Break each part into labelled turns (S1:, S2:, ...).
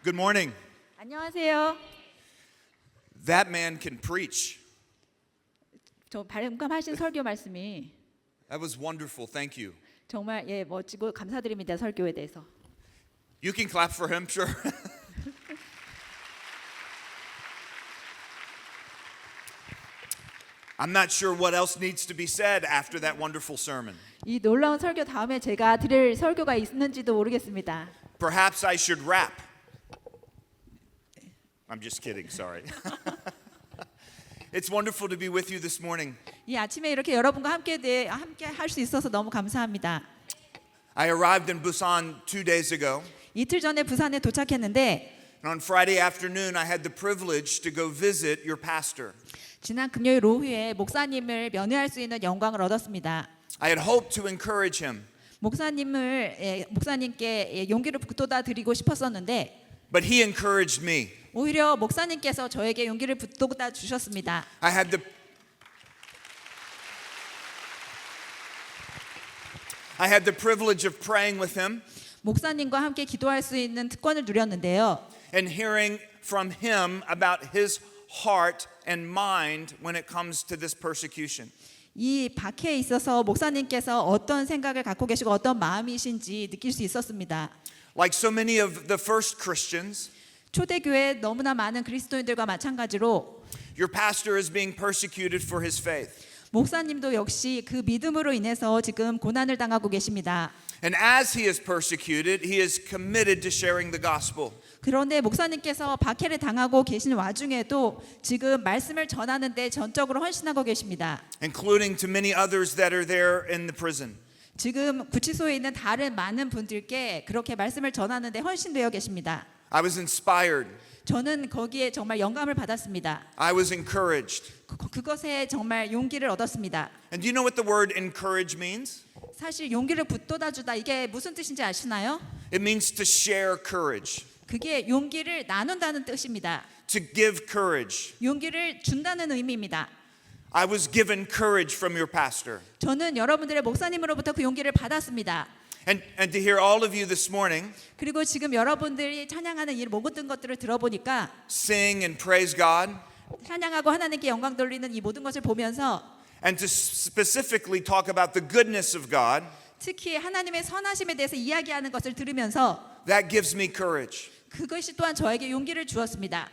S1: Good morning.
S2: 안녕하세요.
S1: That man can preach.
S2: 저 발음감하신 설교 말씀이
S1: That was wonderful. Thank you.
S2: 정말 멋지고 감사드립니다. 설교에 대해서.
S1: You can clap for him, sure. I'm not sure what else needs to be said after that wonderful sermon.
S2: 이 놀라운 설교 다음에 제가 드릴 설교가 있는지도 모르겠습니다.
S1: Perhaps I should rap. I'm just kidding, sorry. It's wonderful to be with you this morning.
S2: 이 아침에 이렇게 여러분과 함께 할 수 있어서 너무 감사합니다.
S1: I arrived in Busan 2 days ago.
S2: 이틀 전에 부산에 도착했는데
S1: And on Friday afternoon, I had the privilege to go visit your pastor.
S2: 지난 금요일 오후에 목사님을 면회할 수 있는 영광을 얻었습니다.
S1: I had hoped to encourage him,
S2: 목사님께 용기를 북돋아 드리고 싶었었는데
S1: but he encouraged me.
S2: 오히려 목사님께서 저에게 용기를 북돋아 주셨습니다.
S1: I had the privilege of praying with him
S2: 목사님과 함께 기도할 수 있는 특권을 누렸는데요.
S1: and hearing from him about his heart and mind when it comes to this persecution.
S2: 이 박해에 있어서 목사님께서 어떤 생각을 갖고 계시고 어떤 마음이신지 느낄 수 있었습니다.
S1: Like so many of the first Christians,
S2: 초대교회 너무나 많은 그리스도인들과 마찬가지로
S1: your pastor is being persecuted for his faith.
S2: 목사님도 역시 그 믿음으로 인해서 지금 고난을 당하고 계십니다.
S1: And as he is persecuted, he is committed to sharing the gospel.
S2: 그런데 목사님께서 박해를 당하고 계신 와중에도 지금 말씀을 전하는데 전적으로 헌신하고 계십니다.
S1: Including to many others that are there in the prison.
S2: 지금 구치소에 있는 다른 많은 분들께 그렇게 말씀을 전하는데 헌신되어 계십니다.
S1: I was inspired.
S2: 저는 거기에 정말 영감을 받았습니다.
S1: I was encouraged.
S2: 그것에 정말 용기를 얻었습니다.
S1: And do you know what the word encourage means?
S2: 사실 용기를 북돋아주다 이게 무슨 뜻인지 아시나요?
S1: It means to share courage,
S2: 그게 용기를 나눈다는 뜻입니다.
S1: to give courage.
S2: 용기를 준다는 의미입니다.
S1: I was given courage from your pastor.
S2: 저는 여러분들의 목사님으로부터 그 용기를 받았습니다.
S1: And to hear all of you this morning
S2: 그리고 지금 여러분들이 찬양하는 이 모든 것들을 들어보니까
S1: sing and praise God,
S2: 찬양하고 하나님께 영광 돌리는 이 모든 것을 보면서
S1: and to specifically talk about the goodness of God,
S2: 특히 하나님의 선하심에 대해서 이야기하는 것을 들으면서
S1: that gives me courage.
S2: 그것이 또한 저에게 용기를 주었습니다.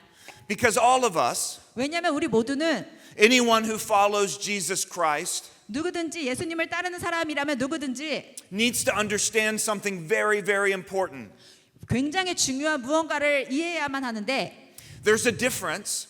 S1: Because all of us,
S2: 왜냐하면 우리 모두는
S1: anyone who follows Jesus Christ,
S2: 누구든지 예수님을 따르는 사람이라면 누구든지
S1: needs to understand something very, very important.
S2: 굉장히 중요한 무언가를 이해해야만 하는데
S1: There's a difference,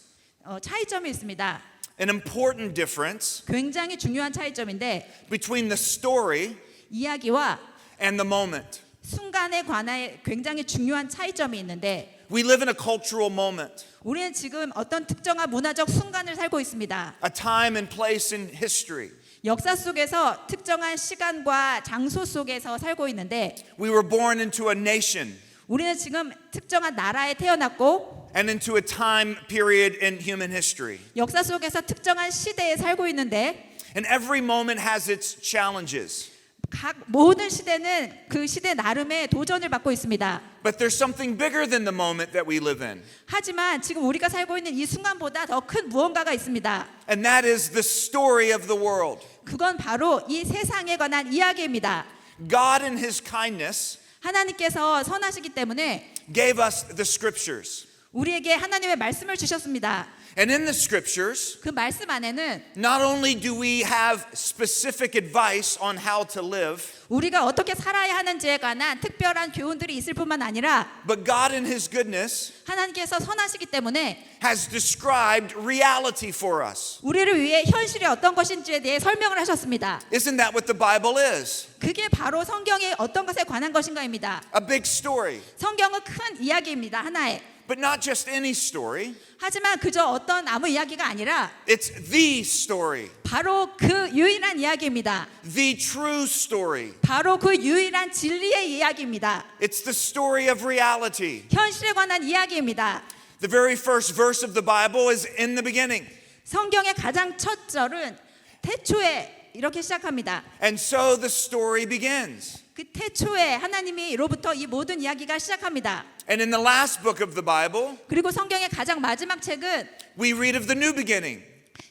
S2: 차이점이 있습니다.
S1: an important difference,
S2: 굉장히 중요한 차이점인데
S1: between the story
S2: 이야기와
S1: and the moment.
S2: 순간에 관해 굉장히 중요한 차이점이 있는데
S1: We live in a cultural moment,
S2: 우리는 지금 어떤 특정한 문화적 순간을 살고 있습니다.
S1: a time and place in history.
S2: 역사 속에서 특정한 시간과 장소 속에서 살고 있는데
S1: We were born into a nation
S2: 우리는 지금 특정한 나라에 태어났고
S1: and into a time period in human history.
S2: 역사 속에서 특정한 시대에 살고 있는데
S1: And every moment has its challenges.
S2: 각 모든 시대는 그 시대 나름의 도전을 받고 있습니다.
S1: But there's something bigger than the moment that we live in.
S2: 하지만 지금 우리가 살고 있는 이 순간보다 더 큰 무언가가 있습니다.
S1: And that is the story of the world.
S2: 그건 바로 이 세상에 관한 이야기입니다.
S1: God in his kindness
S2: 하나님께서 선하시기 때문에
S1: gave us the scriptures.
S2: 우리에게 하나님의 말씀을 주셨습니다.
S1: And in the scriptures,
S2: 그 말씀 안에는
S1: not only do we have specific advice on how to live,
S2: 우리가 어떻게 살아야 하는지에 관한 특별한 교훈들이 있을 뿐만 아니라
S1: but God in his goodness
S2: 하나님께서 선하시기 때문에
S1: has described reality for us.
S2: 우리를 위해 현실이 어떤 것인지에 대해 설명을 하셨습니다.
S1: Isn't that what the Bible is?
S2: 그게 바로 성경의 어떤 것에 관한 것인가입니다.
S1: A big story.
S2: 성경은 큰 이야기입니다. 하나의.
S1: But not just any story.
S2: 하지만 그저 어떤 아무 이야기가 아니라
S1: It's the story.
S2: 바로 그 유일한 이야기입니다.
S1: The true story.
S2: 바로 그 유일한 진리의 이야기입니다.
S1: It's the story of reality.
S2: 현실에 관한 이야기입니다.
S1: The very first verse of the Bible is in the beginning.
S2: 성경의 가장 첫 절은 태초에 이렇게 시작합니다.
S1: And so the story begins.
S2: 그 태초에 하나님이로부터 이 모든 이야기가 시작합니다.
S1: And in the last book of the Bible,
S2: 그리고 성경의 가장 마지막 책은
S1: we read of the new beginning.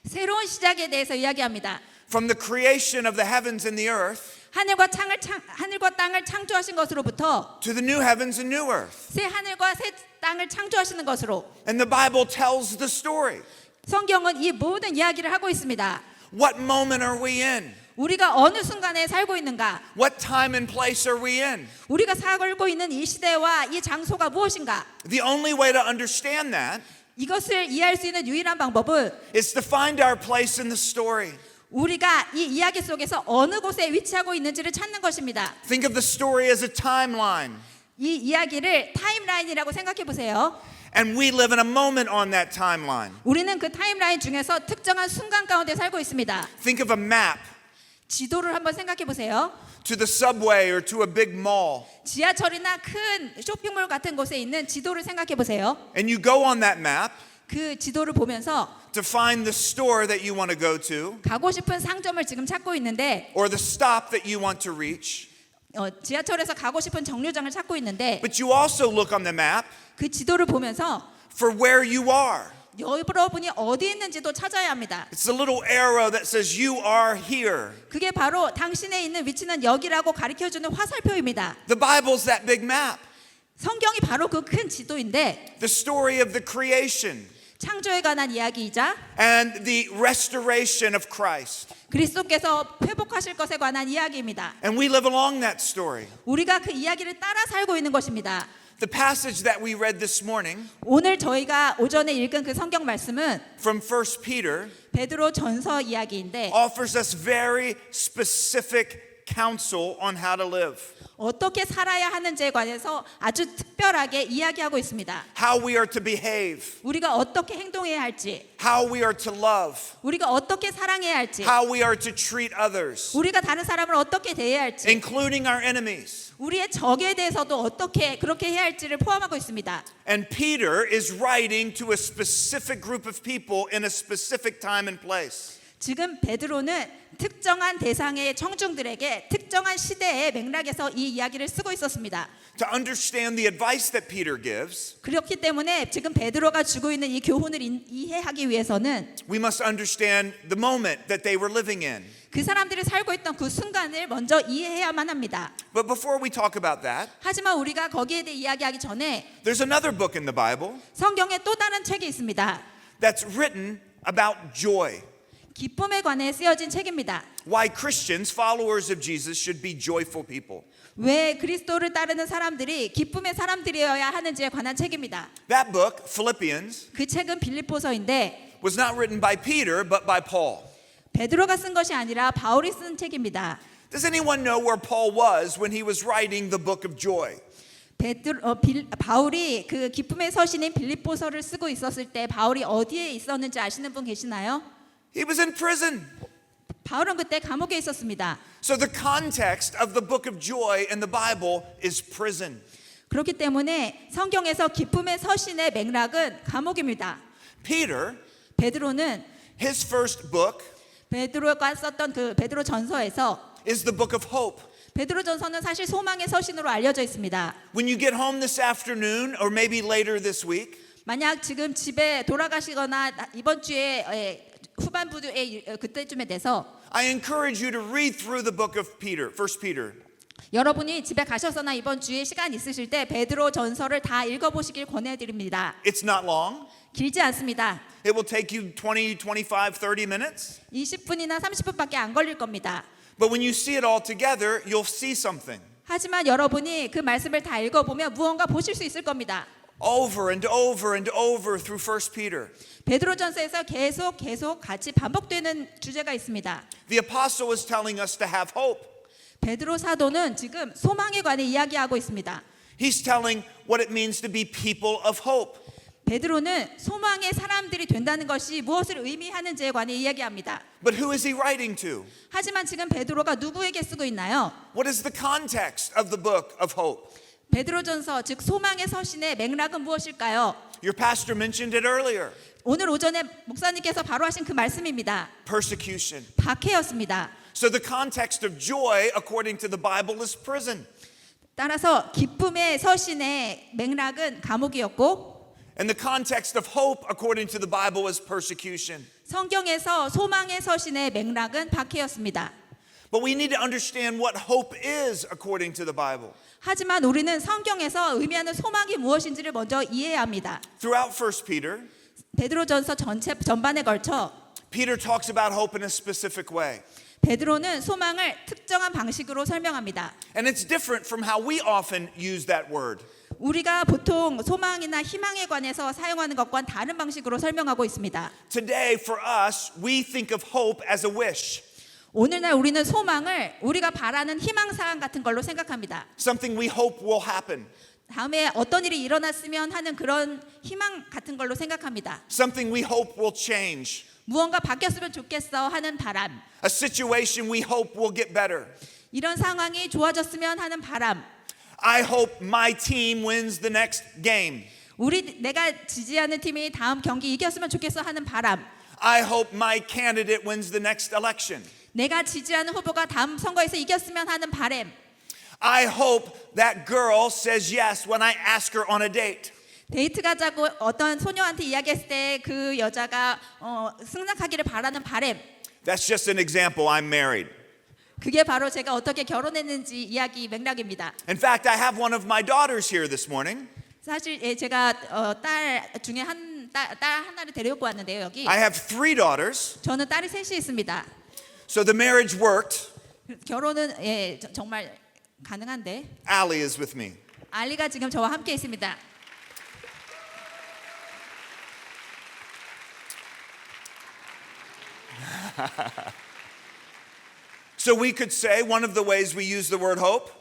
S2: 새로운 시작에 대해서 이야기합니다.
S1: From the creation of the heavens and the earth
S2: 하늘과 땅을 창조하신 것으로부터
S1: to the new heavens and new earth.
S2: 새 하늘과 새 땅을 창조하시는 것으로
S1: And the Bible tells the story.
S2: 성경은 이 모든 이야기를 하고 있습니다.
S1: What moment are we in?
S2: 우리가 어느 순간에 살고 있는가?
S1: What time and place are we in?
S2: 우리가 살고 있는 이 시대와 이 장소가 무엇인가?
S1: The only way to understand that
S2: 이것을 이해할 수 있는 유일한 방법은
S1: is to find our place in the story.
S2: 우리가 이 이야기 속에서 어느 곳에 위치하고 있는지를 찾는 것입니다.
S1: Think of the story as a timeline.
S2: 이 이야기를 타임라인이라고 생각해 보세요.
S1: And we live in a moment on that timeline.
S2: 우리는 그 타임라인 중에서 특정한 순간 가운데 살고 있습니다.
S1: Think of a map
S2: 지도를 한번 생각해 보세요.
S1: to the subway or to a big mall.
S2: 지하철이나 큰 쇼핑몰 같은 곳에 있는 지도를 생각해 보세요.
S1: And you go on that map
S2: 그 지도를 보면서
S1: to find the store that you want to go to
S2: 가고 싶은 상점을 지금 찾고 있는데
S1: or the stop that you want to reach.
S2: 지하철에서 가고 싶은 정류장을 찾고 있는데
S1: But you also look on the map
S2: 그 지도를 보면서
S1: for where you are.
S2: 여러분이 어디 있는지도 찾아야 합니다.
S1: It's a little arrow that says you are here.
S2: 그게 바로 당신의 있는 위치는 여기라고 가리켜주는 화살표입니다.
S1: The Bible's that big map.
S2: 성경이 바로 그 큰 지도인데
S1: The story of the creation
S2: 창조에 관한 이야기이자
S1: and the restoration of Christ.
S2: 그리스도께서 회복하실 것에 관한 이야기입니다.
S1: And we live along that story.
S2: 우리가 그 이야기를 따라 살고 있는 것입니다.
S1: The passage that we read this morning
S2: 오늘 저희가 오전에 읽은 그 성경 말씀은
S1: from 1 Peter
S2: 베드로 전서 이야기인데
S1: offers us very specific counsel on how to live,
S2: 어떻게 살아야 하는지에 관해서 아주 특별하게 이야기하고 있습니다.
S1: how we are to behave,
S2: 우리가 어떻게 행동해야 할지,
S1: how we are to love,
S2: 우리가 어떻게 사랑해야 할지,
S1: how we are to treat others,
S2: 우리가 다른 사람을 어떻게 대해야 할지,
S1: including our enemies.
S2: 우리의 적에 대해서도 어떻게 그렇게 해야 할지를 포함하고 있습니다.
S1: And Peter is writing to a specific group of people in a specific time and place.
S2: 지금 베드로는 특정한 대상의 청중들에게 특정한 시대의 맥락에서 이 이야기를 쓰고 있었습니다.
S1: To understand the advice that Peter gives,
S2: 그렇기 때문에 지금 베드로가 주고 있는 이 교훈을 이해하기 위해서는
S1: we must understand the moment that they were living in.
S2: 그 사람들이 살고 있던 그 순간을 먼저 이해해야만 합니다.
S1: But before we talk about that,
S2: 하지만 우리가 거기에 대해 이야기하기 전에
S1: there's another book in the Bible
S2: 성경에 또 다른 책이 있습니다.
S1: that's written about joy.
S2: 기쁨에 관해 쓰여진 책입니다.
S1: Why Christians, followers of Jesus, should be joyful people.
S2: 왜 그리스도를 따르는 사람들이 기쁨의 사람들이어야 하는지에 관한 책입니다.
S1: That book, Philippians,
S2: 그 책은 빌립보서인데
S1: was not written by Peter but by Paul.
S2: 베드로가 쓴 것이 아니라 바울이 쓴 책입니다.
S1: Does anyone know where Paul was when he was writing the book of joy?
S2: 바울이 그 기쁨의 서신인 빌립보서를 쓰고 있었을 때 바울이 어디에 있었는지 아시는 분 계시나요?
S1: He was in prison.
S2: 바울은 그때 감옥에 있었습니다.
S1: So the context of the book of joy in the Bible is prison.
S2: 그렇기 때문에 성경에서 기쁨의 서신의 맥락은 감옥입니다.
S1: Peter,
S2: 베드로는
S1: his first book
S2: 베드로가 썼던 그 베드로 전서에서
S1: is the book of hope.
S2: 베드로 전서는 사실 소망의 서신으로 알려져 있습니다.
S1: When you get home this afternoon or maybe later this week,
S2: 만약 지금 집에 돌아가시거나 이번 주에 후반부에 그때쯤에 돼서
S1: I encourage you to read through the book of Peter, 1 Peter.
S2: 여러분이 집에 가셔서나 이번 주에 시간 있으실 때 베드로 전서를 다 읽어보시길 권해드립니다.
S1: It's not long.
S2: 길지 않습니다.
S1: It will take you 20, 25, 30 minutes.
S2: 20분이나 30분밖에 안 걸릴 겁니다.
S1: But when you see it all together, you'll see something.
S2: 하지만 여러분이 그 말씀을 다 읽어보면 무언가 보실 수 있을 겁니다.
S1: Over and over and over through 1 Peter.
S2: 베드로전서에서 계속 같이 반복되는 주제가 있습니다.
S1: The apostle is telling us to have hope.
S2: 베드로 사도는 지금 소망에 관해 이야기하고 있습니다.
S1: He's telling what it means to be people of hope.
S2: 베드로는 소망의 사람들이 된다는 것이 무엇을 의미하는지에 관해 이야기합니다.
S1: But who is he writing to?
S2: 하지만 지금 베드로가 누구에게 쓰고 있나요?
S1: What is the context of the book of hope?
S2: 베드로전서 즉 소망의 서신의 맥락은 무엇일까요?
S1: Your pastor mentioned it earlier.
S2: 오늘 오전에 목사님께서 바로 하신 그 말씀입니다. 따라서 기쁨의 서신의 맥락은 감옥이었고
S1: And the context of hope, according to the Bible, is persecution.
S2: 성경에서 소망의 서신의 맥락은 박해였습니다.
S1: But we need to understand what hope is, according to the Bible.
S2: 하지만 우리는 성경에서 의미하는 소망이 무엇인지를 먼저 이해해야 합니다.
S1: Throughout 1 Peter,
S2: 베드로전서 전반에 걸쳐
S1: Peter talks about hope in a specific way.
S2: 베드로는 소망을 특정한 방식으로 설명합니다.
S1: And it's different from how we often use that word.
S2: 우리가 보통 소망이나 희망에 관해서 사용하는 것과는 다른 방식으로 설명하고 있습니다.
S1: Today, for us, we think of hope as a wish,
S2: 오늘날 우리는 소망을 우리가 바라는 희망사항 같은 걸로 생각합니다.
S1: something we hope will happen,
S2: 다음에 어떤 일이 일어났으면 하는 그런 희망 같은 걸로 생각합니다.
S1: something we hope will change,
S2: 무언가 바뀌었으면 좋겠어 하는 바람,
S1: a situation we hope will get better.
S2: 이런 상황이 좋아졌으면 하는 바람,
S1: I hope my team wins the next game.
S2: 내가 지지하는 팀이 다음 경기 이겼으면 좋겠어 하는 바람,
S1: I hope my candidate wins the next election.
S2: 내가 지지하는 후보가 다음 선거에서 이겼으면 하는 바람,
S1: I hope that girl says yes when I ask her on a date.
S2: 데이트 가자고 어떤 소녀한테 이야기했을 때 그 여자가 승낙하기를 바라는 바람,
S1: That's just an example. I'm married.
S2: 그게 바로 제가 어떻게 결혼했는지 이야기 맥락입니다.
S1: In fact, I have one of my daughters here this morning.
S2: 사실 제가 딸 중에 딸 하나를 데려오고 왔는데요. 여기
S1: I have 3 daughters.
S2: 저는 딸이 셋이 있습니다.
S1: So the marriage worked.
S2: 결혼은 정말 가능한데
S1: Allie is with me.
S2: 알리가 지금 저와 함께 있습니다.
S1: So we could say one of the ways we use the word hope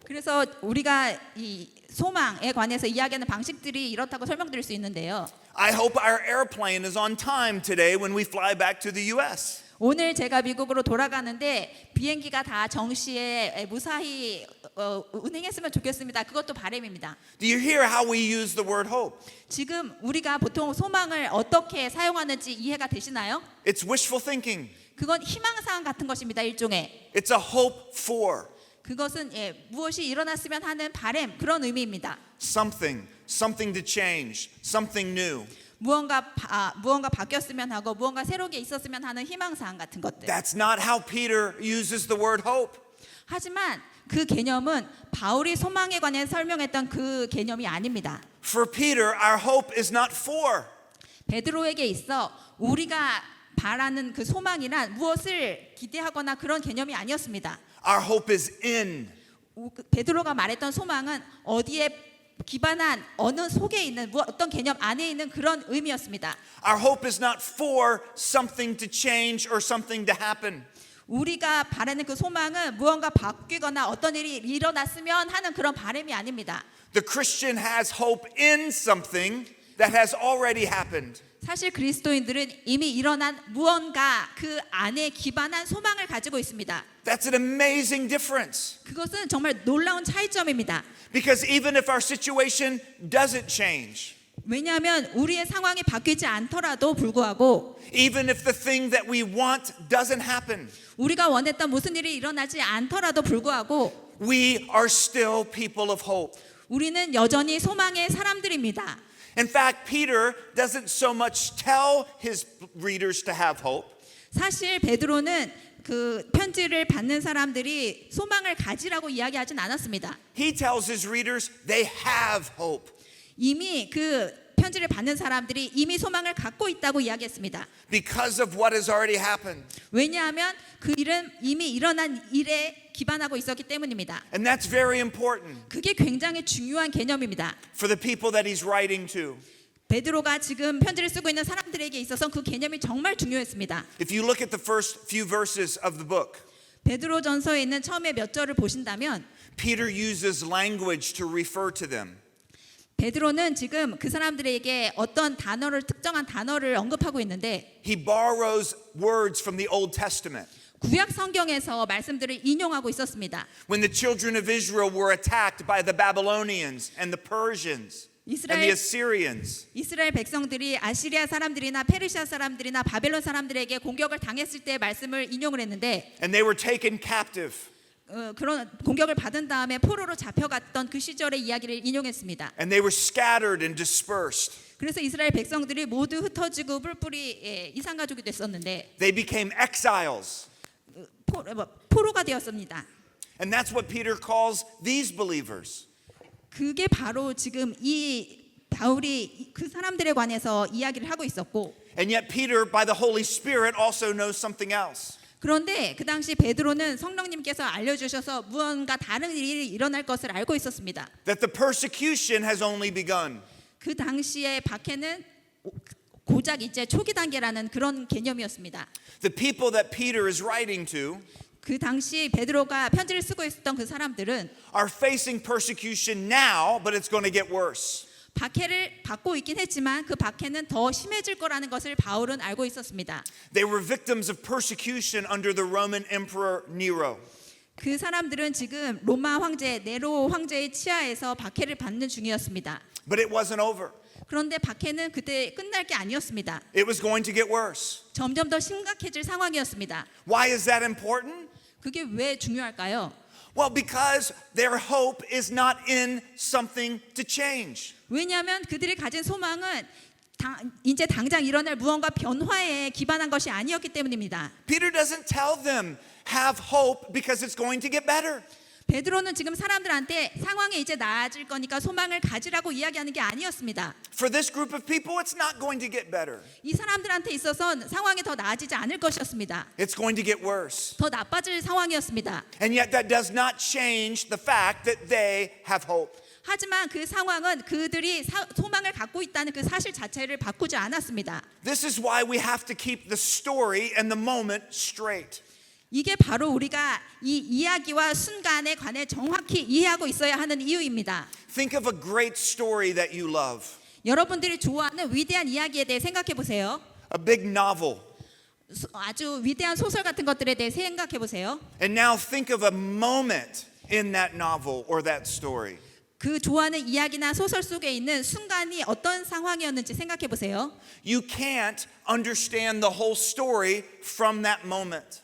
S2: 그래서 우리가 이 소망에 관해서 이야기하는 방식들이 이렇다고 설명드릴 수 있는데요.
S1: I hope our airplane is on time today when we fly back to the US.
S2: 오늘 제가 미국으로 돌아가는데 비행기가 다 정시에 무사히 운행했으면 좋겠습니다. 그것도 바람입니다.
S1: Do you hear how we use the word hope?
S2: 지금 우리가 보통 소망을 어떻게 사용하는지 이해가 되시나요?
S1: It's wishful thinking.
S2: 그건 희망사항 같은 것입니다. 일종의.
S1: It's a hope for
S2: 그것은 무엇이 일어났으면 하는 바람 그런 의미입니다.
S1: something to change, something new.
S2: 무언가 바뀌었으면 하고 무언가 새롭게 있었으면 하는 희망사항 같은 것들.
S1: That's not how Peter uses the word hope.
S2: 하지만 그 개념은 바울이 소망에 관해 설명했던 그 개념이 아닙니다.
S1: For Peter, our hope is not for.
S2: 베드로에게 있어 우리가 바라는 그 소망이란 무엇을 기대하거나 그런 개념이 아니었습니다.
S1: Our hope is in.
S2: 베드로가 말했던 소망은 어디에 기반한 어느 속에 있는 어떤 개념 안에 있는 그런 의미였습니다.
S1: Our hope is not for something to change or something to happen.
S2: 우리가 바라는 그 소망은 무언가 바뀌거나 어떤 일이 일어났으면 하는 그런 바람이 아닙니다.
S1: The Christian has hope in something that has already happened.
S2: 사실 그리스도인들은 이미 일어난 무언가 그 안에 기반한 소망을 가지고 있습니다.
S1: That's an amazing difference.
S2: 그것은 정말 놀라운 차이점입니다.
S1: Because even if our situation doesn't change,
S2: 왜냐하면 우리의 상황이 바뀌지 않더라도 불구하고
S1: even if the thing that we want doesn't happen,
S2: 우리가 원했던 무슨 일이 일어나지 않더라도 불구하고
S1: we are still people of hope.
S2: 우리는 여전히 소망의 사람들입니다.
S1: In fact, Peter doesn't so much tell his readers to have hope.
S2: 사실 베드로는 그 편지를 받는 사람들이 소망을 가지라고 이야기하진 않았습니다.
S1: He tells his readers they have hope.
S2: 이미 그 편지를 받는 사람들이 이미 소망을 갖고 있다고 이야기했습니다.
S1: Because of what has already happened.
S2: 왜냐하면 그 일은 이미 일어난 일에 기반하고 있었기 때문입니다.
S1: And that's very important
S2: 그게 굉장히 중요한 개념입니다.
S1: for the people that he's writing to.
S2: 베드로가 지금 편지를 쓰고 있는 사람들에게 있어서 그 개념이 정말 중요했습니다.
S1: If you look at the first few verses of the book,
S2: 베드로전서에 있는 처음에 몇 절을 보신다면
S1: Peter uses language to refer to them.
S2: 베드로는 지금 그 사람들에게 어떤 특정한 단어를 언급하고 있는데
S1: He borrows words from the Old Testament.
S2: 구약 성경에서 말씀들을 인용하고 있었습니다.
S1: When the children of Israel were attacked by the Babylonians and the Persians and the Assyrians,
S2: 이스라엘 백성들이 아시리아 사람들이나 페르시아 사람들이나 바벨론 사람들에게 공격을 당했을 때 말씀을 인용을 했는데
S1: and they were taken captive.
S2: 그런 공격을 받은 다음에 포로로 잡혀갔던 그 시절의 이야기를 인용했습니다.
S1: And they were scattered and dispersed.
S2: 그래서 이스라엘 백성들이 모두 흩어지고 뿔뿔이 이상 가족이 됐었는데
S1: They became exiles.
S2: 포로가 되었습니다.
S1: And that's what Peter calls these believers.
S2: 그게 바로 지금 이 바울이 그 사람들에 관해서 이야기를 하고 있었고,
S1: And yet Peter, by the Holy Spirit, also knows something else.
S2: 그런데 그 당시 베드로는 성령님께서 알려주셔서 무언가 다른 일이 일어날 것을 알고 있었습니다.
S1: That the persecution has only begun.
S2: 그 당시의 박해는 고작 이제 초기 단계라는 그런 개념이었습니다.
S1: The people that Peter is writing to
S2: 그 당시 베드로가 편지를 쓰고 있었던 그 사람들은
S1: are facing persecution now, but it's going to get worse.
S2: 박해를 받고 있긴 했지만 그 박해는 더 심해질 거라는 것을 바울은 알고 있었습니다.
S1: They were victims of persecution under the Roman Emperor Nero.
S2: 그 사람들은 지금 로마 황제 네로 황제의 치하에서 박해를 받는 중이었습니다.
S1: But it wasn't over.
S2: 그런데 박해는 그때 끝날 게 아니었습니다.
S1: It was going to get worse.
S2: 점점 더 심각해질 상황이었습니다.
S1: Why is that important?
S2: 그게 왜 중요할까요?
S1: Well, because their hope is not in something to change.
S2: 왜냐하면 그들이 가진 소망은 이제 당장 일어날 무언가 변화에 기반한 것이 아니었기 때문입니다.
S1: Peter doesn't tell them have hope because it's going to get better.
S2: 베드로는 지금 사람들한테 상황이 이제 나아질 거니까 소망을 가지라고 이야기하는 게 아니었습니다.
S1: For this group of people, it's not going to get better.
S2: 이 사람들한테 있어서는 상황이 더 나아지지 않을 것이었습니다.
S1: It's going to get worse.
S2: 더 나빠질 상황이었습니다.
S1: And yet that does not change the fact that they have hope.
S2: 하지만 그 상황은 그들이 소망을 갖고 있다는 그 사실 자체를 바꾸지 않았습니다.
S1: This is why we have to keep the story and the moment straight.
S2: 이게 바로 우리가 이 이야기와 순간에 관해 정확히 이해하고 있어야 하는 이유입니다.
S1: Think of a great story that you love.
S2: 여러분들이 좋아하는 위대한 이야기에 대해 생각해 보세요.
S1: A big novel.
S2: 아주 위대한 소설 같은 것들에 대해 생각해 보세요.
S1: And now think of a moment in that novel or that story.
S2: 그 좋아하는 이야기나 소설 속에 있는 순간이 어떤 상황이었는지 생각해 보세요.
S1: You can't understand the whole story from that moment.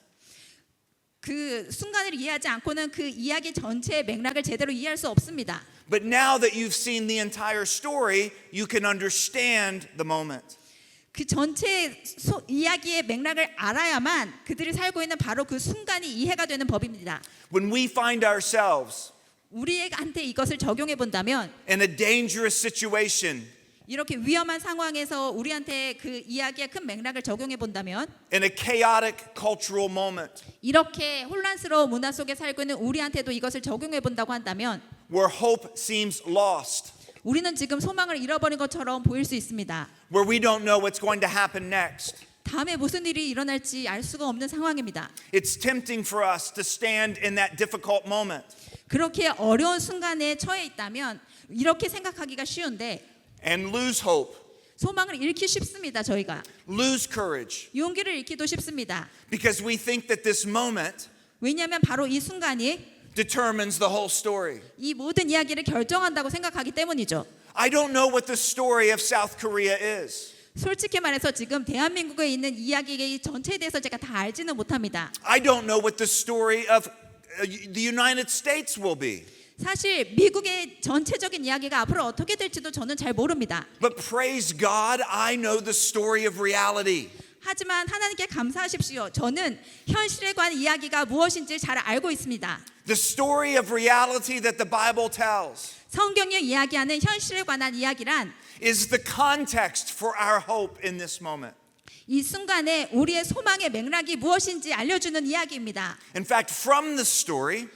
S2: 그 순간을 이해하지 않고는 그 이야기 전체의 맥락을 제대로 이해할 수 없습니다.
S1: But now that you've seen the entire story, you can understand the moment.
S2: 그 전체 이야기의 맥락을 알아야만 그들이 살고 있는 바로 그 순간이 이해가 되는 법입니다.
S1: When we find ourselves
S2: 우리한테 이것을 적용해 본다면
S1: in a dangerous situation,
S2: 이렇게 위험한 상황에서 우리한테 그 이야기의 큰 맥락을 적용해 본다면
S1: in a chaotic cultural moment,
S2: 이렇게 혼란스러운 문화 속에 살고 있는 우리한테도 이것을 적용해 본다고 한다면
S1: where hope seems lost,
S2: 우리는 지금 소망을 잃어버린 것처럼 보일 수 있습니다.
S1: where we don't know what's going to happen next.
S2: 다음에 무슨 일이 일어날지 알 수가 없는 상황입니다.
S1: It's tempting for us to stand in that difficult moment
S2: 그렇게 어려운 순간에 처해 있다면 이렇게 생각하기가 쉬운데
S1: and lose hope,
S2: 소망을 잃기 쉽습니다. 저희가
S1: lose courage,
S2: 용기를 잃기도 쉽습니다.
S1: because we think that this moment
S2: 왜냐하면 바로 이 순간이
S1: determines the whole story.
S2: 이 모든 이야기를 결정한다고 생각하기 때문이죠.
S1: I don't know what the story of South Korea is.
S2: 솔직히 말해서 지금 대한민국에 있는 이야기의 전체에 대해서 제가 다 알지는 못합니다.
S1: I don't know what the story of the United States will be.
S2: 사실 미국의 전체적인 이야기가 앞으로 어떻게 될지도 저는 잘 모릅니다.
S1: But praise God, I know the story of reality.
S2: 하지만 하나님께 감사하십시오. 저는 현실에 관한 이야기가 무엇인지 잘 알고 있습니다.
S1: The story of reality that the Bible tells
S2: 성경이 이야기하는 현실에 관한 이야기란
S1: is the context for our hope in this moment.
S2: 이 순간에 우리의 소망의 맥락이 무엇인지 알려주는 이야기입니다.
S1: In fact, from the story,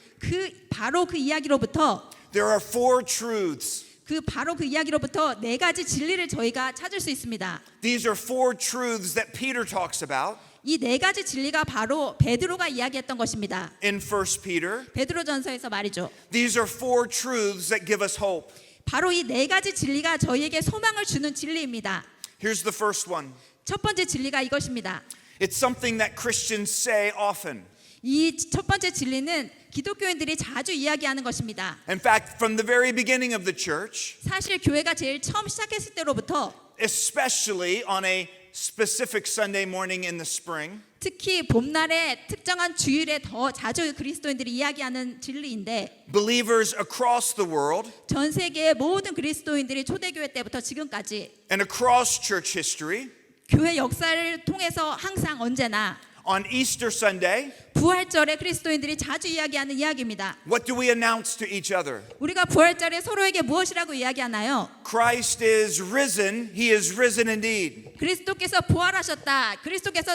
S2: 바로 그 이야기로부터
S1: there are four truths.
S2: 바로 그 이야기로부터 네 가지 진리를 저희가 찾을 수 있습니다.
S1: These are four truths that Peter talks about
S2: 이 네 가지 진리가 바로 베드로가 이야기했던 것입니다.
S1: in 1 Peter.
S2: 베드로전서에서 말이죠.
S1: These are four truths that give us hope.
S2: 바로 이 네 가지 진리가 저희에게 소망을 주는 진리입니다.
S1: Here's the first one.
S2: 첫 번째 진리가 이것입니다.
S1: It's something that Christians say often.
S2: 이 첫 번째 진리는 기독교인들이 자주 이야기하는 것입니다.
S1: In fact, from the very beginning of the church,
S2: 사실 교회가 제일 처음 시작했을 때로부터
S1: especially on a specific Sunday morning in the spring.
S2: 특히 봄날에 특정한 주일에 더 자주 그리스도인들이 이야기하는 진리인데
S1: Believers across the world
S2: 전 세계의 모든 그리스도인들이 초대교회 때부터 지금까지
S1: and across church history
S2: 교회 역사를 통해서 항상 언제나
S1: on Easter Sunday,
S2: 부활절에 그리스도인들이 자주 이야기하는 이야기입니다.
S1: what do we announce to each other?
S2: 우리가 부활절에 서로에게 무엇이라고 이야기하나요?
S1: Christ is risen. He is risen indeed.
S2: 그리스도께서 부활하셨다. 그리스도께서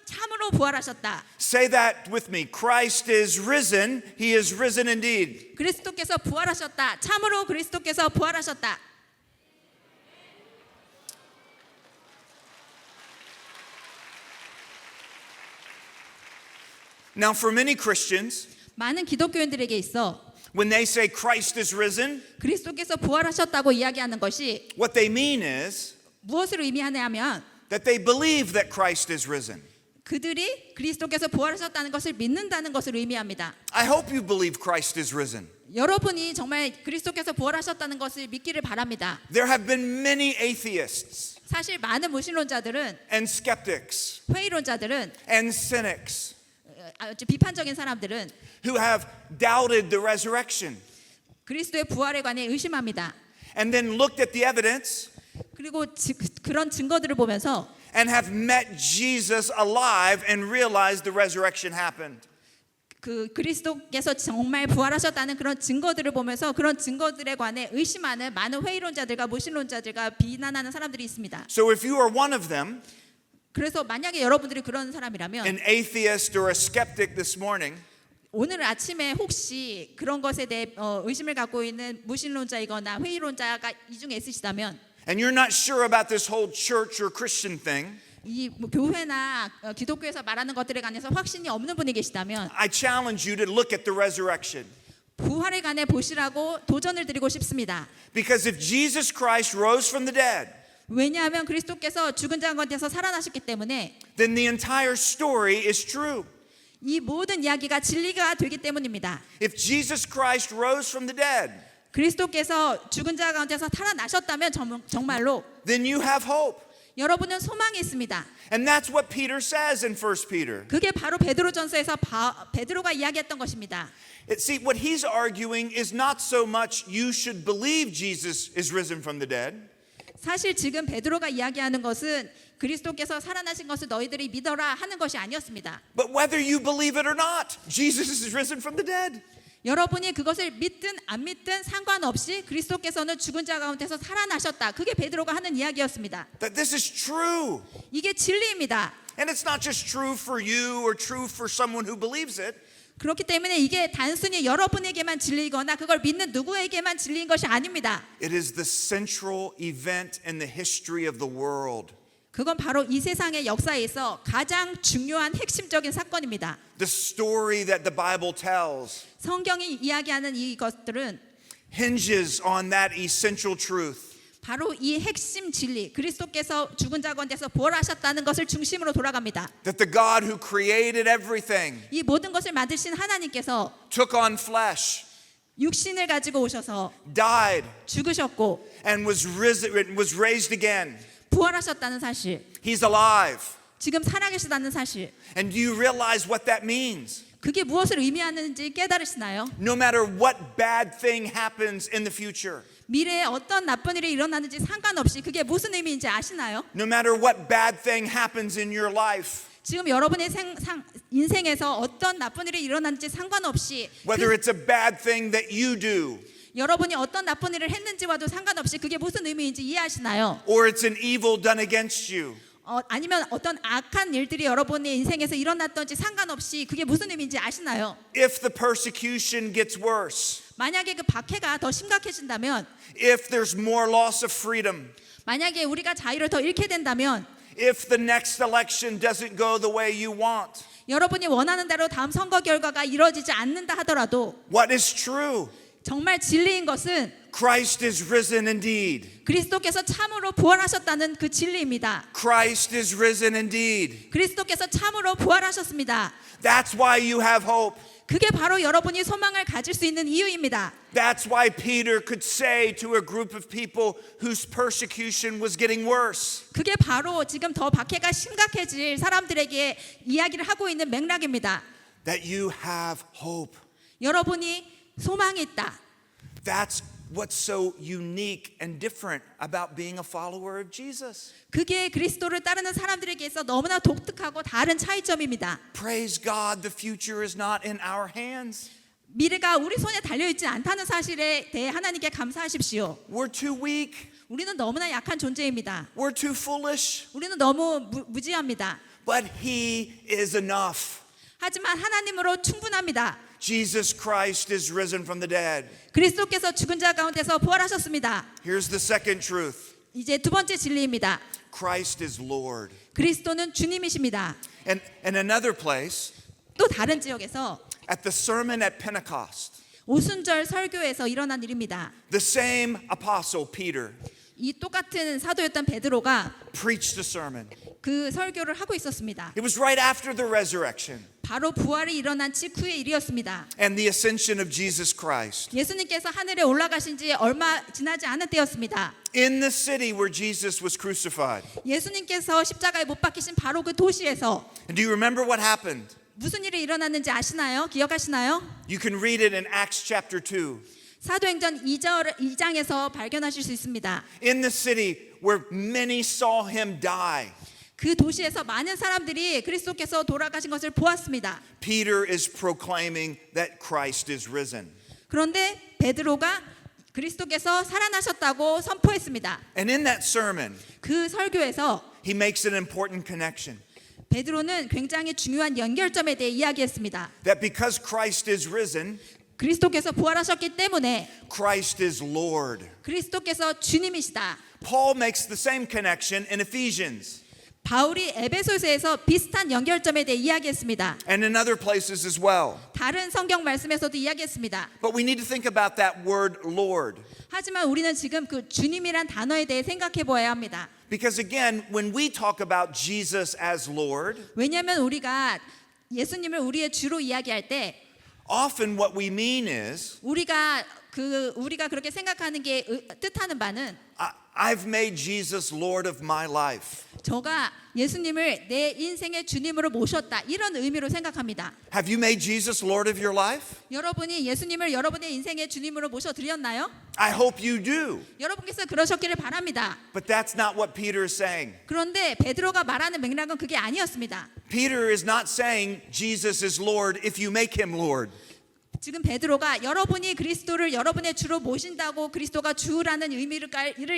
S2: 참으로 부활하셨다.
S1: Say that with me. Christ is risen. He is risen indeed.
S2: 그리스도께서 부활하셨다. 참으로 그리스도께서 부활하셨다.
S1: Now, for many Christians,
S2: 많은 기독교인들에게 있어
S1: when they say Christ is risen,
S2: 그리스도께서 부활하셨다고 이야기하는 것이
S1: what they mean is
S2: 무엇을 의미하냐면
S1: that they believe that Christ is risen.
S2: 그들이 그리스도께서 부활하셨다는 것을 믿는다는 것을 의미합니다.
S1: I hope you believe Christ is risen.
S2: 여러분이 정말 그리스도께서 부활하셨다는 것을 믿기를 바랍니다.
S1: There have been many atheists
S2: 사실 많은 무신론자들은
S1: and skeptics
S2: 회의론자들은
S1: and cynics
S2: 아주 비판적인 사람들은
S1: who have doubted the resurrection
S2: 그리스도의 부활에 관해 의심합니다.
S1: and then looked at the evidence
S2: 그리고 그런 증거들을 보면서
S1: and have met Jesus alive and realized the resurrection happened.
S2: 그 그리스도께서 정말 부활하셨다는 그런 증거들을 보면서 그런 증거들에 관해 의심하는 많은 회의론자들과 무신론자들과 비난하는 사람들이 있습니다.
S1: So if you are one of them,
S2: 그래서 만약에 여러분들이 그런 사람이라면
S1: an atheist or a skeptic this morning,
S2: 오늘 아침에 혹시 그런 것에 대해 의심을 갖고 있는 무신론자이거나 회의론자가 이 중에 있으시다면
S1: and you're not sure about this whole church or Christian thing,
S2: 이 교회나 기독교에서 말하는 것들에 관해서 확신이 없는 분이 계시다면
S1: I challenge you to look at the resurrection.
S2: 부활에 관해 보시라고 도전을 드리고 싶습니다.
S1: Because if Jesus Christ rose from the dead,
S2: 왜냐하면 그리스도께서 죽은 자 가운데서 살아나셨기 때문에
S1: then the entire story is true.
S2: 이 모든 이야기가 진리가 되기 때문입니다.
S1: If Jesus Christ rose from the dead,
S2: 그리스도께서 죽은 자 가운데서 살아나셨다면 정말로
S1: then you have hope.
S2: 여러분은 소망이 있습니다.
S1: And that's what Peter says in 1 Peter.
S2: 그게 바로 베드로전서에서 베드로가 이야기했던 것입니다.
S1: See, what he's arguing is not so much you should believe Jesus is risen from the dead.
S2: 사실 지금 베드로가 이야기하는 것은 그리스도께서 살아나신 것을 너희들이 믿어라 하는 것이 아니었습니다.
S1: But whether you believe it or not, Jesus is risen from the dead.
S2: 여러분이 그것을 믿든 안 믿든 상관없이 그리스도께서는 죽은 자 가운데서 살아나셨다. 그게 베드로가 하는 이야기였습니다.
S1: That this is true.
S2: 이게 진리입니다.
S1: And it's not just true for you or true for someone who believes it.
S2: 그렇기 때문에 이게 단순히 여러분에게만 진리이거나 그걸 믿는 누구에게만 진리인 것이 아닙니다.
S1: It is the central event in the history of the world.
S2: 그건 바로 이 세상의 역사에서 가장 중요한 핵심적인 사건입니다.
S1: The story that the Bible tells
S2: 성경이 이야기하는 이것들은
S1: hinges on that essential truth.
S2: 바로 이 핵심 진리, 그리스도께서 죽은 자 가운데서 부활하셨다는 것을 중심으로 돌아갑니다.
S1: That the God who created everything
S2: 이 모든 것을 만드신 하나님께서
S1: took on flesh,
S2: 육신을 가지고 오셔서
S1: died,
S2: 죽으셨고
S1: and was raised again.
S2: 부활하셨다는 사실,
S1: He's alive.
S2: 지금 살아계시다는 사실,
S1: And do you realize what that means?
S2: 그게 무엇을 의미하는지 깨달으시나요?
S1: No matter what bad thing happens in the future,
S2: 미래에 어떤 나쁜 일이 일어나는지 상관없이 그게 무슨 의미인지 아시나요?
S1: no matter what bad thing happens in your life,
S2: 지금 여러분의 인생에서 어떤 나쁜 일이 일어나는지 상관없이
S1: whether it's a bad thing that you do,
S2: 여러분이 어떤 나쁜 일을 했는지와도 상관없이 그게 무슨 의미인지 이해하시나요?
S1: or it's an evil done against you,
S2: 아니면 어떤 악한 일들이 여러분의 인생에서 일어났던지 상관없이 그게 무슨 의미인지 아시나요?
S1: if the persecution gets worse,
S2: 만약에 그 박해가 더 심각해진다면,
S1: if there's more loss of freedom,
S2: 만약에 우리가 자유를 더 잃게 된다면,
S1: if the next election doesn't go the way you want,
S2: 여러분이 원하는 대로 다음 선거 결과가 이루어지지 않는다 하더라도
S1: what is true?
S2: 정말 진리인 것은
S1: Christ is risen indeed.
S2: 그리스도께서 참으로 부활하셨다는 그 진리입니다.
S1: Christ is risen indeed.
S2: 그리스도께서 참으로 부활하셨습니다.
S1: That's why you have hope.
S2: 그게 바로 여러분이 소망을 가질 수 있는 이유입니다.
S1: That's why Peter could say to a group of people whose persecution was getting worse,
S2: 그게 바로 지금 더 박해가 심각해질 사람들에게 이야기를 하고 있는 맥락입니다.
S1: that you have hope.
S2: 여러분이 소망이 있다.
S1: That's what's so unique and different about being a follower of Jesus.
S2: 그게 그리스도를 따르는 사람들에게 있어 너무나 독특하고 다른 차이점입니다.
S1: Praise God, the future is not in our hands.
S2: 미래가 우리 손에 달려있지 않다는 사실에 대해 하나님께 감사하십시오.
S1: We're too weak.
S2: 우리는 너무나 약한 존재입니다.
S1: We're too foolish.
S2: 우리는 너무 무지합니다.
S1: But He is enough.
S2: 하지만 하나님으로 충분합니다.
S1: Jesus Christ is risen from the dead.
S2: 그리스도께서 죽은 자 가운데서 부활하셨습니다.
S1: Here's the second truth.
S2: 이제 두 번째 진리입니다.
S1: Christ is Lord.
S2: 그리스도는 주님이십니다.
S1: And another place,
S2: 또 다른 지역에서
S1: at the sermon at Pentecost,
S2: 오순절 설교에서 일어난 일입니다.
S1: the same apostle Peter
S2: 이 똑같은 사도였던 베드로가
S1: preached a sermon.
S2: 그 설교를 하고 있었습니다.
S1: It was right after the resurrection
S2: 바로 부활이 일어난 직후의 일이었습니다.
S1: and the ascension of Jesus Christ.
S2: 예수님께서 하늘에 올라가신 지 얼마 지나지 않은 때였습니다.
S1: In the city where Jesus was crucified.
S2: 예수님께서 십자가에 못 박히신 바로 그 도시에서
S1: And do you remember what happened?
S2: 무슨 일이 일어났는지 아시나요? 기억하시나요?
S1: You can read it in Acts chapter 2.
S2: 사도행전 2장에서 발견하실 수 있습니다.
S1: In the city where many saw him die,
S2: 그 도시에서 많은 사람들이 그리스도께서 돌아가신 것을 보았습니다.
S1: Peter is proclaiming that Christ is risen.
S2: 그런데 베드로가 그리스도께서 살아나셨다고 선포했습니다.
S1: And in that sermon,
S2: 그 설교에서
S1: he makes an important connection.
S2: 베드로는 굉장히 중요한 연결점에 대해 이야기했습니다.
S1: That because Christ is risen,
S2: 그리스도께서 부활하셨기 때문에
S1: Christ is Lord.
S2: 그리스도께서 주님이시다.
S1: Paul makes the same connection in Ephesians
S2: 바울이 에베소서에서 비슷한 연결점에 대해 이야기했습니다.
S1: and in other places as well.
S2: 다른 성경 말씀에서도 이야기했습니다.
S1: But we need to think about that word Lord.
S2: 하지만 우리는 지금 그 주님이란 단어에 대해 생각해 보아야 합니다.
S1: Because again, when we talk about Jesus as Lord,
S2: 왜냐하면 우리가 예수님을 우리의 주로 이야기할 때
S1: often what we mean is,
S2: 우리가 그렇게 생각하는 게 뜻하는 바는
S1: I've made Jesus Lord of my life.
S2: 저가 예수님을 내 인생의 주님으로 모셨다 이런 의미로 생각합니다.
S1: Have you made Jesus Lord of your life?
S2: 여러분이 예수님을 여러분의 인생의 주님으로 모셔드렸나요?
S1: I hope you do.
S2: 여러분께서 그러셨기를 바랍니다.
S1: But that's not what Peter is saying.
S2: 그런데 베드로가 말하는 맥락은 그게 아니었습니다.
S1: Peter is not saying Jesus is Lord if you make him Lord.
S2: 지금 베드로가 여러분이 그리스도를 여러분의 주로 모신다고 그리스도가 주라는 의미를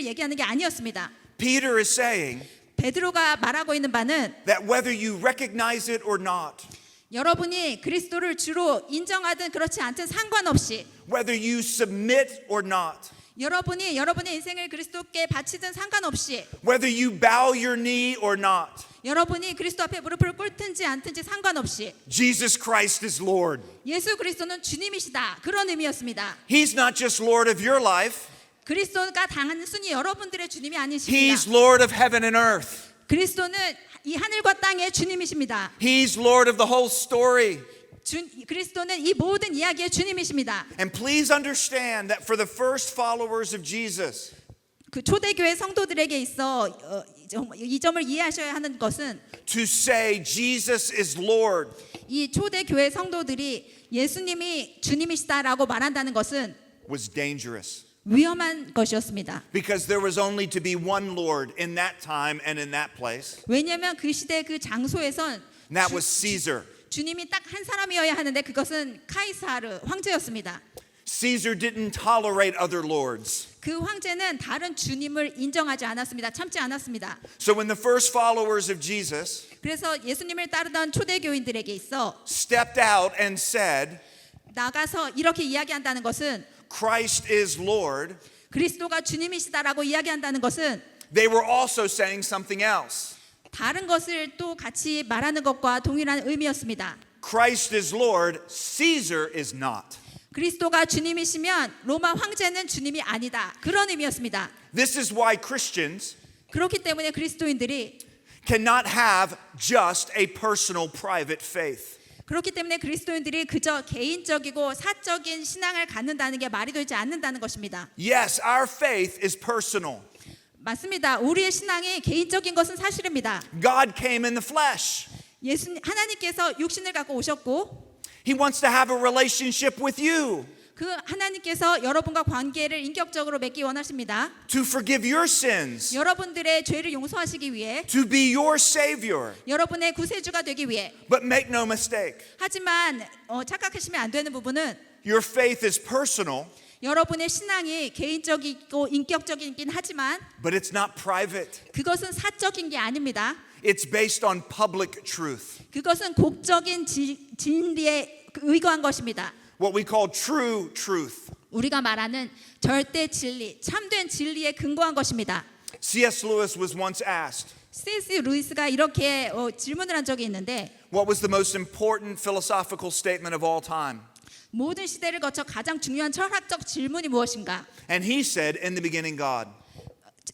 S2: 얘기하는 게 아니었습니다.
S1: Peter is saying
S2: 베드로가 말하고 있는 바는
S1: that whether you recognize it or not,
S2: 여러분이 그리스도를 주로 인정하든 그렇지 않든 상관없이
S1: whether you submit or not,
S2: 여러분이 여러분의 인생을 그리스도께 바치든 상관없이
S1: whether you bow your knee or not,
S2: 여러분이 그리스도 앞에 무릎을 꿇든지 않든지 상관없이
S1: Jesus Christ is Lord.
S2: 예수 그리스도는 주님이시다. 그런 의미였습니다.
S1: He's not just Lord of your life,
S2: 그리스도가 단순히 여러분들의 주님이 아니십니다.
S1: He's Lord of heaven and earth.
S2: 그리스도는 이 하늘과 땅의 주님이십니다.
S1: He's Lord of the whole story.
S2: 그리스도는 이 모든 이야기의 주님이십니다.
S1: And please understand that for the first followers of Jesus,
S2: 그 초대교회 성도들에게 있어 이 점을 이해하셔야 하는 것은
S1: to say Jesus is Lord
S2: 이 초대교회 성도들이 예수님이 주님이시다라고 말한다는 것은
S1: was dangerous.
S2: 위험한 것이었습니다.
S1: Because there was only to be one Lord in that time and in that place.
S2: 왜냐하면 그 시대 그 장소에선
S1: And that was Caesar.
S2: 주님이 딱 한 사람이어야 하는데 그것은 카이사르 황제였습니다.
S1: Caesar didn't tolerate other lords.
S2: 그 황제는 다른 주님을 인정하지 않았습니다. 참지 않았습니다.
S1: So when the first followers of Jesus
S2: 그래서 예수님을 따르던 초대교인들에게 있어
S1: stepped out and said,
S2: 나가서 이렇게 이야기한다는 것은
S1: Christ is Lord,
S2: 그리스도가 주님이시다라고 이야기한다는 것은
S1: they were also saying something else.
S2: 다른 것을 또 같이 말하는 것과 동일한 의미였습니다.
S1: Christ is Lord, Caesar is not.
S2: 그리스도가 주님이시면 로마 황제는 주님이 아니다. 그런 의미였습니다.
S1: This is why Christians
S2: 그렇기 때문에 그리스도인들이
S1: cannot have just a personal private faith.
S2: 그렇기 때문에 그리스도인들이 그저 개인적이고 사적인 신앙을 갖는다는 게 말이 되지 않는다는 것입니다.
S1: Yes, our faith is personal.
S2: 맞습니다. 우리의 신앙이 개인적인 것은 사실입니다.
S1: God came in the flesh.
S2: 하나님께서 육신을 갖고 오셨고
S1: He wants to have a relationship with you,
S2: 그 하나님께서 여러분과 관계를 인격적으로 맺기 원하십니다.
S1: to forgive your sins,
S2: 여러분들의 죄를 용서하시기 위해,
S1: to be your savior.
S2: 여러분의 구세주가 되기 위해.
S1: But make no mistake,
S2: 하지만 착각하시면 안 되는 부분은
S1: your faith is personal,
S2: 여러분의 신앙이 개인적이고 인격적이긴 하지만
S1: but it's not private.
S2: 그것은 사적인 게 아닙니다.
S1: It's based on public truth.
S2: 그것은 곡적인 진리에 의거한 것입니다.
S1: What we call true truth.
S2: 우리가 말하는 절대 진리, 참된 진리에 근거한 것입니다.
S1: C.S. Lewis was once asked,
S2: C.S. 루이스가 이렇게 질문을 한 적이 있는데
S1: what was the most important philosophical statement of all time?
S2: 모든 시대를 거쳐 가장 중요한 철학적 질문이 무엇인가?
S1: And he said, in the beginning, God.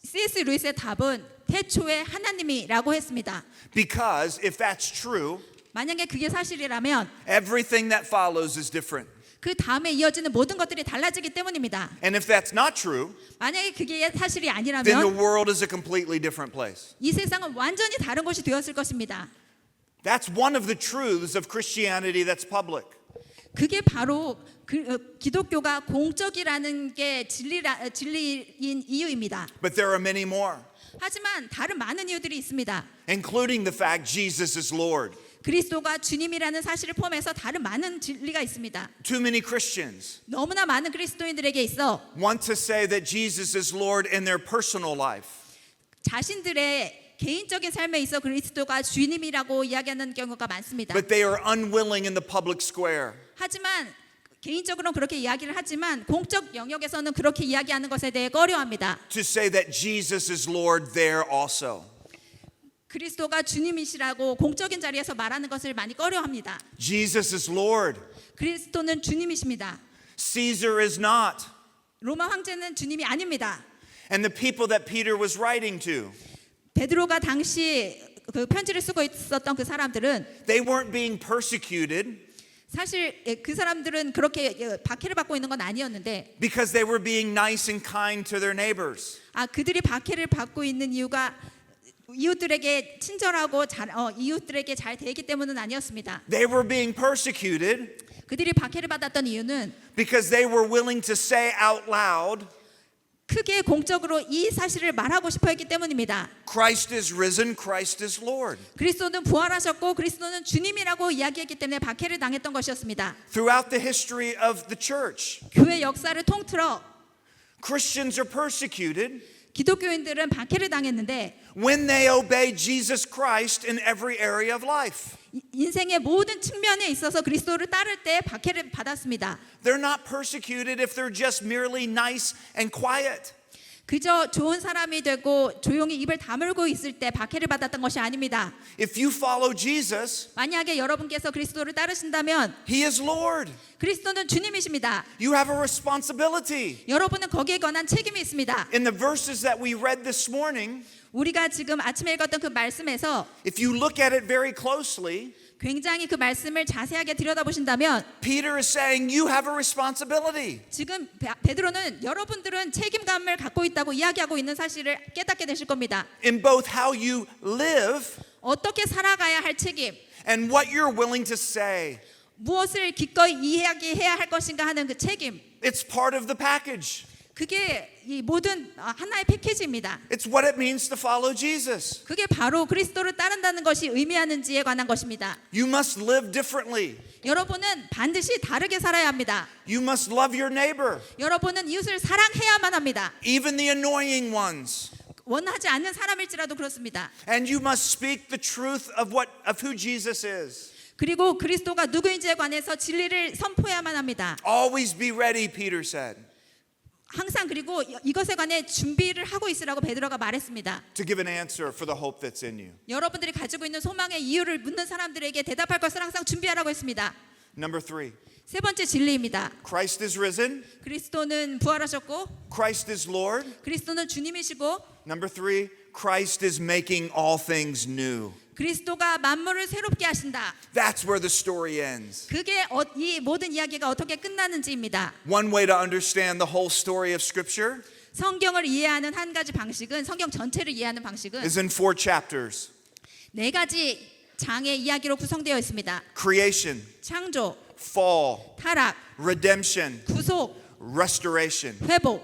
S2: C.S. 루이스의 답은 태초에 하나님이라고 했습니다.
S1: Because if that's true,
S2: 만약에 그게 사실이라면
S1: everything that follows is different.
S2: 그 다음에 이어지는 모든 것들이 달라지기 때문입니다.
S1: And if that's not true,
S2: 만약에 그게 사실이
S1: then the
S2: 아니라면
S1: world is a completely different place.
S2: 이 세상은 완전히 다른 곳이 되었을 것입니다.
S1: That's one of the truths of Christianity that's public.
S2: 그게 바로 기독교가 공적이라는 게 진리인 이유입니다.
S1: But there are many more,
S2: 하지만 다른 많은 이유들이 있습니다.
S1: including the fact Jesus is Lord.
S2: 그리스도가 주님이라는 사실을 포함해서 다른 많은 진리가 있습니다.
S1: Too many Christians
S2: 너무나 많은 그리스도인들에게 있어
S1: want to say that Jesus is Lord in their personal life.
S2: 자신들의 개인적인 삶에 있어 그리스도가 주님이라고 이야기하는 경우가 많습니다.
S1: But they are unwilling in the public square.
S2: 하지만 개인적으로는 그렇게 이야기를 하지만 공적 영역에서는 그렇게 이야기하는 것에 대해 꺼려합니다.
S1: To say that Jesus is Lord there also.
S2: 그리스도가 주님이시라고 공적인 자리에서 말하는 것을 많이 꺼려합니다.
S1: Jesus is Lord.
S2: 그리스도는 주님이십니다.
S1: Caesar is not.
S2: 로마 황제는 주님이 아닙니다.
S1: And the people that Peter was writing to,
S2: 베드로가 당시 그 편지를 쓰고 있었던 그 사람들은
S1: they weren't being persecuted
S2: 사실 그 사람들은 그렇게 박해를 받고 있는 건 아니었는데
S1: because they were being nice and kind to their neighbors.
S2: 그들이 박해를 받고 있는 이유가 이웃들에게 친절하고 이웃들에게 잘 되기 때문은 아니었습니다.
S1: They were being persecuted
S2: 그들이 박해를 받았던 이유는
S1: because they were willing to say out loud,
S2: 크게 공적으로 이 사실을 말하고 싶어 했기 때문입니다.
S1: Christ is risen, Christ is Lord.
S2: 그리스도는 부활하셨고 그리스도는 주님이라고 이야기했기 때문에 박해를 당했던 것이었습니다.
S1: Throughout the history of the church,
S2: 교회 역사를 통틀어
S1: Christians are persecuted
S2: 기독교인들은 박해를 당했는데
S1: when they obey Jesus Christ in every area of life.
S2: 인생의 모든 측면에 있어서 그리스도를 따를 때 박해를 받았습니다.
S1: They're not persecuted if they're just merely nice and quiet.
S2: 그저 좋은 사람이 되고 조용히 입을 다물고 있을 때 박해를 받았던 것이 아닙니다.
S1: If you follow Jesus,
S2: 만약에 여러분께서 그리스도를 따르신다면
S1: He is Lord.
S2: 그리스도는 주님이십니다.
S1: You have a responsibility.
S2: 여러분은 거기에 관한 책임이 있습니다.
S1: In the verses that we read this morning,
S2: 우리가 지금 아침에 읽었던 그 말씀에서
S1: if you look at it very closely,
S2: 굉장히 그 말씀을 자세하게 들여다보신다면
S1: Peter is saying you have a responsibility.
S2: 지금 베드로는 여러분들은 책임감을 갖고 있다고 이야기하고 있는 사실을 깨닫게 되실 겁니다.
S1: In both how you live
S2: 어떻게 살아가야 할 책임,
S1: and what you're willing to say.
S2: 무엇을 기꺼이 이야기해야 할 것인가 하는 그 책임.
S1: It's part of the package.
S2: 그게 이 모든 하나의 패키지입니다.
S1: It's what it means to follow Jesus.
S2: 그게 바로 그리스도를 따른다는 것이 의미하는지에 관한 것입니다.
S1: You must live differently.
S2: 여러분은 반드시 다르게 살아야 합니다.
S1: You must love your neighbor,
S2: 여러분은 이웃을 사랑해야만 합니다.
S1: even the annoying ones.
S2: 원하지 않는 사람일지라도 그렇습니다.
S1: And you must speak the truth of who Jesus is.
S2: 그리고 그리스도가 누구인지에 관해서 진리를 선포해야만 합니다.
S1: Always be ready, Peter said,
S2: 항상 그리고 이것에 관해 준비를 하고 있으라고 베드로가 말했습니다.
S1: to give an answer for the hope that's in you.
S2: 여러분들이 가지고 있는 소망의 이유를 묻는 사람들에게 대답할 것을 항상 준비하라고 했습니다.
S1: Number 3,
S2: 세 번째 진리입니다.
S1: Christ is risen.
S2: 그리스도는 부활하셨고
S1: Christ is Lord.
S2: 그리스도는 주님이시고
S1: Number 3, Christ is making all things new.
S2: 그리스도가 만물을 새롭게 하신다.
S1: That's where the story ends.
S2: 그게 이 모든 이야기가 어떻게 끝나는지입니다.
S1: One way to understand the whole story of Scripture
S2: 성경을 이해하는 한 가지 방식은 성경 전체를 이해하는 방식은
S1: is in 4 chapters.
S2: 네 가지 장의 이야기로 구성되어 있습니다.
S1: Creation,
S2: 창조,
S1: fall,
S2: 타락,
S1: redemption,
S2: 구속,
S1: restoration.
S2: 회복.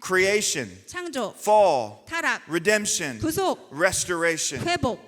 S1: Creation,
S2: 창조,
S1: fall,
S2: 타락,
S1: redemption,
S2: 구속,
S1: restoration.
S2: 회복.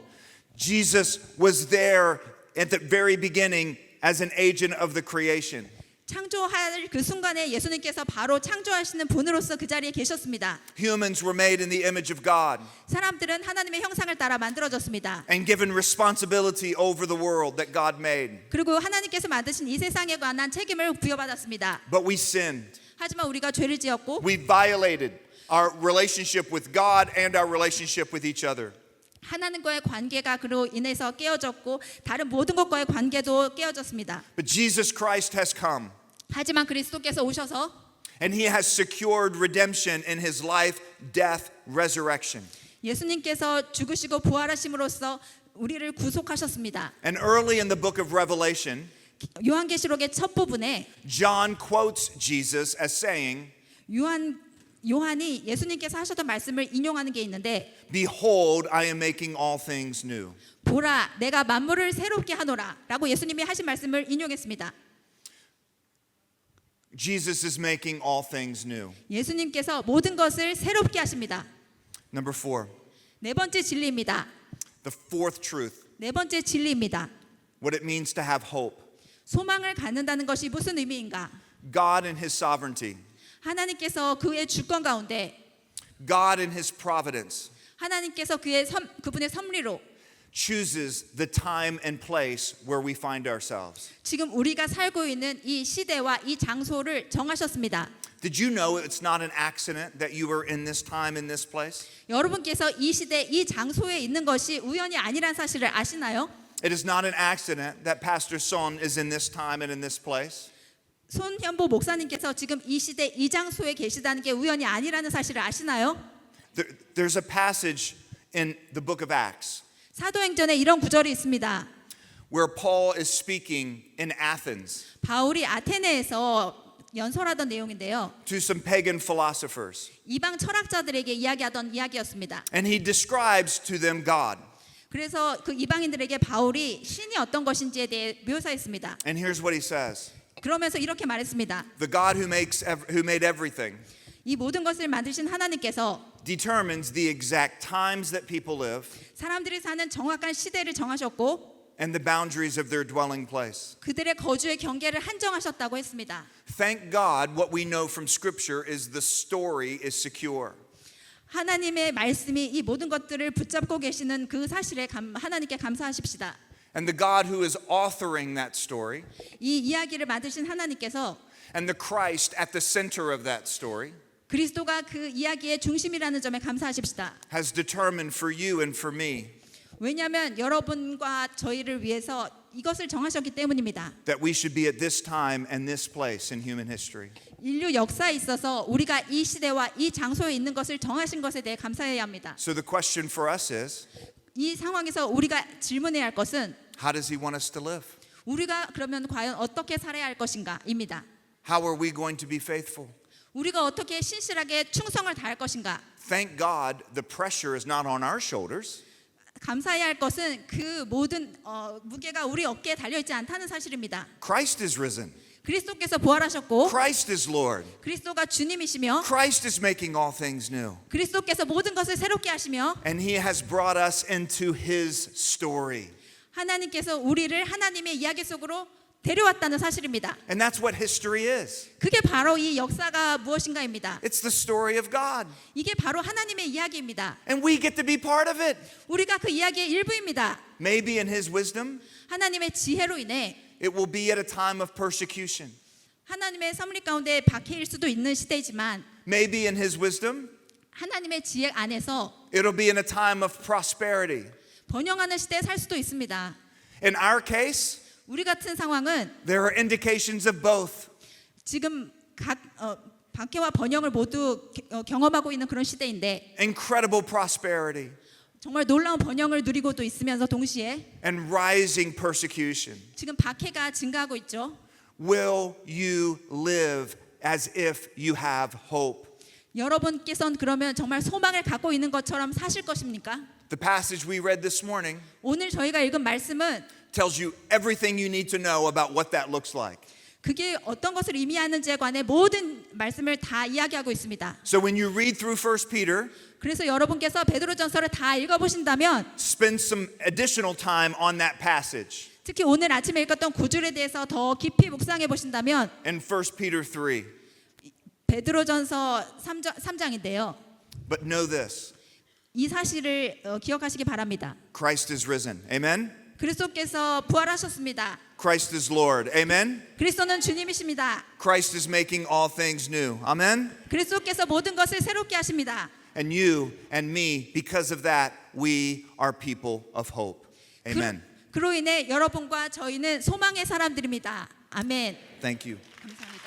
S1: Jesus was there at the very beginning as an agent of the creation.
S2: 창조할 그 순간에 예수님께서 바로 창조하시는 분으로서 그 자리에 계셨습니다.
S1: Humans were made in the image of God
S2: 사람들은 하나님의 형상을 따라 만들어졌습니다.
S1: and given responsibility over the world that God made.
S2: 그리고 하나님께서 만드신 이 세상에 관한 책임을 부여받았습니다.
S1: But we sinned.
S2: 하지만 우리가 죄를 지었고
S1: We violated our relationship with God and our relationship with each other.
S2: 하나님과의 관계가 그로 인해서 깨어졌고 다른 모든 것과의 관계도 깨어졌습니다.
S1: But Jesus Christ has come
S2: 하지만 그리스도께서 오셔서
S1: and he has secured redemption in his life, death, resurrection.
S2: 예수님께서 죽으시고 부활하심으로써 우리를 구속하셨습니다.
S1: And early in the book of Revelation,
S2: 요한계시록의 첫 부분에
S1: John quotes Jesus as saying,
S2: 요한이 예수님께서 하셨던 말씀을 인용하는 게 있는데
S1: Behold, I am making all things new.
S2: 보라 내가 만물을 새롭게 하노라 라고 예수님이 하신 말씀을 인용했습니다.
S1: Jesus is making all things new.
S2: 예수님께서 모든 것을 새롭게 하십니다.
S1: Number 4,
S2: 네 번째 진리입니다.
S1: the fourth truth,
S2: 네 번째 진리입니다.
S1: what it means to have hope.
S2: 소망을 갖는다는 것이 무슨 의미인가?
S1: God in his sovereignty,
S2: 하나님께서 그의 주권 가운데
S1: God in his providence
S2: 하나님께서 그분의 섭리로
S1: chooses the time and place where we find ourselves.
S2: 지금 우리가 살고 있는 이 시대와 이 장소를 정하셨습니다.
S1: Did you know it's not an accident that you were in this time, in this place?
S2: 여러분께서 이 시대 이 장소에 있는 것이 우연이 아니란 사실을 아시나요?
S1: It is not an accident that Pastor Son is in this time and in this place.
S2: 손현보 목사님께서 지금 이 시대 이 장소에 계시다는 게 우연이 아니라는 사실을 아시나요?
S1: There's a passage in the book of Acts
S2: 사도행전에 이런 구절이 있습니다.
S1: where Paul is speaking in Athens
S2: 바울이 아테네에서 연설하던 내용인데요.
S1: to some pagan philosophers.
S2: 이방 철학자들에게 이야기하던 이야기였습니다.
S1: And he describes to them God.
S2: 그래서 그 이방인들에게 바울이 신이 어떤 것인지에 대해 묘사했습니다.
S1: And here's what he says.
S2: 그러면서 이렇게 말했습니다.
S1: The God who made everything
S2: 이 모든 것을 만드신 하나님께서
S1: determines the exact times that people live
S2: 사람들이 사는 정확한 시대를 정하셨고
S1: and the boundaries of their dwelling place.
S2: 그들의 거주의 경계를 한정하셨다고 했습니다.
S1: Thank God what we know from Scripture is the story is secure.
S2: 하나님의 말씀이 이 모든 것들을 붙잡고 계시는 그 사실에 하나님께 감사하십시다.
S1: And the God who is authoring that story
S2: 이 이야기를 만드신 하나님께서
S1: and the Christ at the center of that story
S2: 그리스도가 그 이야기의 중심이라는 점에 감사하십시다.
S1: has determined for you and for me
S2: 왜냐하면 여러분과 저희를 위해서 이것을 정하셨기 때문입니다.
S1: that we should be at this time and this place in human history.
S2: 인류 역사에 있어서 우리가 이 시대와 이 장소에 있는 것을 정하신 것에 대해 감사해야 합니다.
S1: So the question for us is,
S2: 이 상황에서 우리가 질문해야 할 것은
S1: how does he want us to live?
S2: 우리가 그러면 과연 어떻게 살아야 할 것인가입니다.
S1: How are we going to be faithful?
S2: 우리가 어떻게 신실하게 충성을 다할 것인가?
S1: Thank God the pressure is not on our shoulders.
S2: 감사해야 할 것은 그 모든 무게가 우리 어깨에 달려있지 않다는 사실입니다.
S1: Christ is risen.
S2: 그리스도께서 부활하셨고
S1: Christ is Lord.
S2: 그리스도가 주님이시며
S1: Christ is making all things new.
S2: 그리스도께서 모든 것을 새롭게 하시며
S1: And he has brought us into his story.
S2: 하나님께서 우리를 하나님의 이야기 속으로 데려왔다는 사실입니다.
S1: And that's what history is.
S2: 그게 바로 이 역사가 무엇인가입니다.
S1: It's the story of God.
S2: 이게 바로 하나님의 이야기입니다.
S1: And we get to be part of it.
S2: 우리가 그 이야기의 일부입니다.
S1: Maybe in his wisdom,
S2: 하나님의 지혜로 인해
S1: it will be at a time of persecution.
S2: 하나님의 섭리 가운데 박해일 수도 있는 시대이지만
S1: Maybe in his wisdom,
S2: 하나님의 지혜 안에서
S1: it'll be in a time of prosperity.
S2: 번영하는 시대에 살 수도 있습니다.
S1: In our case,
S2: 우리 같은 상황은
S1: There are indications of both.
S2: 지금 박해와 번영을 모두 경험하고 있는 그런 시대인데
S1: Incredible prosperity
S2: 정말 놀라운 번영을 누리고도 있으면서 동시에
S1: and rising persecution.
S2: 지금 박해가 증가하고 있죠.
S1: Will you live as if you have hope?
S2: 여러분께서는 그러면 정말 소망을 갖고 있는 것처럼 사실 것입니까?
S1: The passage we read this morning
S2: 오늘 저희가 읽은 말씀은
S1: tells you everything you need to know about what that looks like.
S2: 그게 어떤 것을 의미하는지에 관해 모든 말씀을 다 이야기하고 있습니다.
S1: So when you read through 1 Peter,
S2: 그래서 여러분께서 베드로전서를 다 읽어보신다면
S1: spend some additional time on that passage.
S2: 특히 오늘 아침에 읽었던 구절에 대해서 더 깊이 묵상해 보신다면
S1: In 1 Peter 3.
S2: 베드로전서 3장인데요.
S1: But know this,
S2: 이 사실을 기억하시기 바랍니다.
S1: Christ is risen. Amen?
S2: 그리스도께서 부활하셨습니다.
S1: Christ is Lord. Amen?
S2: 그리스도는 주님이십니다.
S1: Christ is making all things new. Amen?
S2: 그리스도께서 모든 것을 새롭게 하십니다.
S1: And you and me, because of that, we are people of hope. Amen.
S2: 그로 인해 여러분과 저희는 소망의 사람들입니다. 아멘.
S1: Thank you.
S2: 감사합니다.